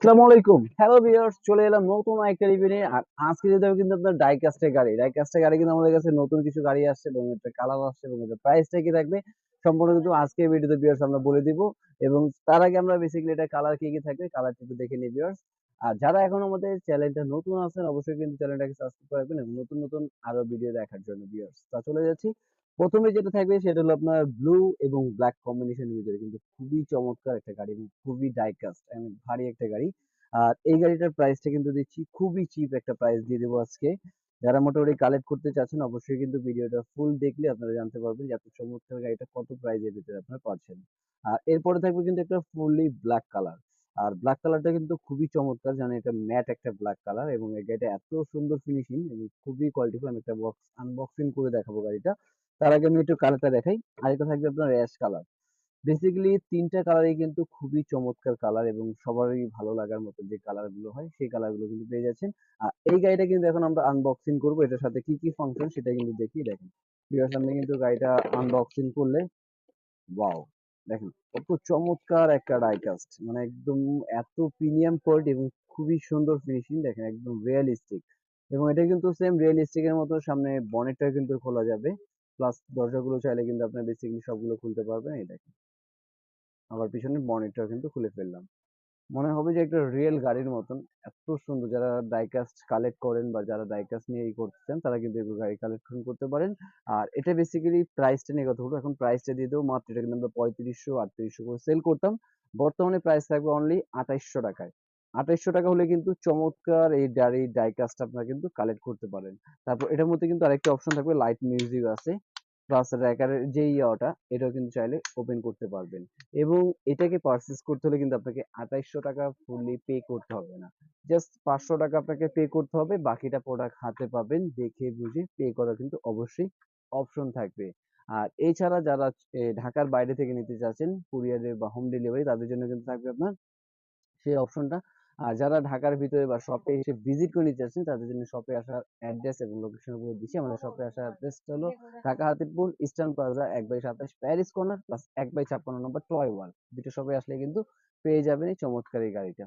আসসালামু আলাইকুম। Hello viewers, চলে এলাম নতুন একটা রিভিউ নিয়ে। আর আজকে যেটা হবে কিন্তু আপনার ডাইকাস্টের গাড়ি। ডাইকাস্টের গাড়ি কিন্তু আমাদের কাছে নতুন কিছু গাড়ি আসছে এবং এটা কালার আসছে এবং এটার প্রাইসটা কি থাকবে সম্পূর্ণ কিন্তু আজকের ভিডিওতে ভিউয়ার্স আমরা বলে দিব। এবং তার আগে আমরা বেসিক্যালি এটা কালার কি থাকবে কালারটা একটু দেখে নিই ভিউয়ার্স। আর যারা এখন আমাদের চ্যানেলটা নতুন আছেন অবশ্যই কিন্তু চ্যানেলটাকে সাবস্ক্রাইব করে রাখবেন এবং নতুন নতুন আরো ভিডিও দেখার জন্য ভিউয়ার্স। তা চলে যাচ্ছি। প্রথমে যেটা থাকবে সেটা হলো আপনার ব্লু এবং ব্ল্যাক কম্বিনেশনের ভিতরে কিন্তু খুবই চমৎকার একটা গাড়ি এবং খুবই ডাইকাস্ট অনেক ভারী একটা গাড়ি। আর এই গাড়িটার প্রাইসটা কিন্তু দিচ্ছি খুবই চিপ একটা প্রাইস দিয়ে দেবো আজকে। যারা মোটামুটি কালেক্ট করতে চাচ্ছেন অবশ্যই কিন্তু ভিডিওটা ফুল দেখলে আপনারা জানতে পারবেন যে এত চমৎকার গাড়িটা কত প্রাইজের ভিতরে আপনারা পাচ্ছেন। আর এরপরে থাকবে কিন্তু একটা ফুললি ব্ল্যাক কালার। আর ব্ল্যাক কালারটা কিন্তু খুবই চমৎকার, জানেন এটা ম্যাট একটা ব্ল্যাক কালার এবং এই গাড়িটা এত সুন্দর ফিনিশিং এবং খুবই কোয়ালিটিফুল। আমি একটা বক্স আনবক্সিং করে দেখাবো গাড়িটা। তার আগে আমি একটু কালারটা দেখাই। আরেকটা থাকবে আপনার অ্যাশ কালার। বেসিক্যালি ৩ টা কালারই কিন্তু খুবই চমৎকার কালার এবং সবারই ভালো লাগার মতো যে কালার গুলো হয় সেই কালার গুলো কিন্তু পেয়ে যাচ্ছেন। এই গাড়িটা কিন্তু এখন আমরা আনবক্সিং করব। এটার সাথে কি ফাংশন সেটা কিন্তু দেখিয়ে দেখেন। ভিউয়ার্স, আপনি কিন্তু গাড়িটা আনবক্সিং করলে ওয়াও! দেখেন কত চমৎকার একটা ডাই কাস্ট। মানে একদম এত প্রিমিয়াম কোয়ালিটি এবং খুবই সুন্দর ফিনিশিং, দেখেন একদম রিয়ালিস্টিক। এবং এটা কিন্তু সেম রিয়ালিস্টিক এর মতো সামনে বনেটটাও কিন্তু খোলা যাবে। প্লাস দরজাগুলো চাইলে কিন্তু আপনার বেসিক্যালি সবগুলো খুলতে পারবেন। এই দেখেন। আবার পিছনের বনেটটাও কিন্তু খুলে ফেললাম। মনে হবে যে একটা রিয়েল গাড়ির মতন। এত সুন্দর, যারা ডাইকাস্ট কালেক্ট করেন বা যারা ডাইকাস্ট নিয়ে করতে চান তারা কিন্তু এগুলো গাড়ি কালেকশন করতে পারেন। আর এটা বেসিক্যালি প্রাইসটা নিয়ে কথা বলবো। এখন প্রাইসটা দিয়ে দেবো মাত্র, এটা কিন্তু আমরা ৩৫০০ ৩৮০০ করে সেল করতাম। বর্তমানে প্রাইস থাকবে অনলি ২৮০০ টাকায়। ২৮০০ টাকা হলে কিন্তু চমৎকার এই গাড়ির ডাইকাস্ট আপনারা কিন্তু কালেক্ট করতে পারেন। তারপর এটার মধ্যে কিন্তু আরেকটা অপশন থাকবে, লাইট মিউজিক আছে। প্লাস র্যাকারের যে ইয়াটা এটাও কিন্তু চাইলে ওপেন করতে পারবেন। এবং এটাকে পারচেজ করতে হলে কিন্তু আপনাকে ২৮০০ টাকা ফুললি পে করতে হবে না। জাস্ট ৫০০ টাকা আপনাকে পে করতে হবে। বাকিটা প্রোডাক্ট হাতে পাবেন। দেখে বুঝে পে করার কিন্তু অবশ্যই অপশন থাকবে। আর এছাড়া যারা ঢাকার বাইরে থেকে নিতে চাচ্ছেন কুরিয়ারে বা হোম ডেলিভারি তাদের জন্য কিন্তু থাকবে আপনার সেই অপশনটা। আর যারা ঢাকার ভিতরে বা শপে এসে ভিজিট করে নিতে চাচ্ছেন তাদের জন্য শপে আসার অ্যাড্রেস এবং লোকেশন বলে দিচ্ছি। আমাদের শপে আসার অ্যাড্রেসটা হলো ঢাকা হাতিরপুল ইস্টার্ন প্লাজা ১/২৭ প্যারিস কর্নার প্লাস ১/৫৬ নম্বর টয় ওয়ার্ল্ড। দুটো শপে আসলে কিন্তু পেয়ে যাবেন এই চমৎকার এই গাড়িটা।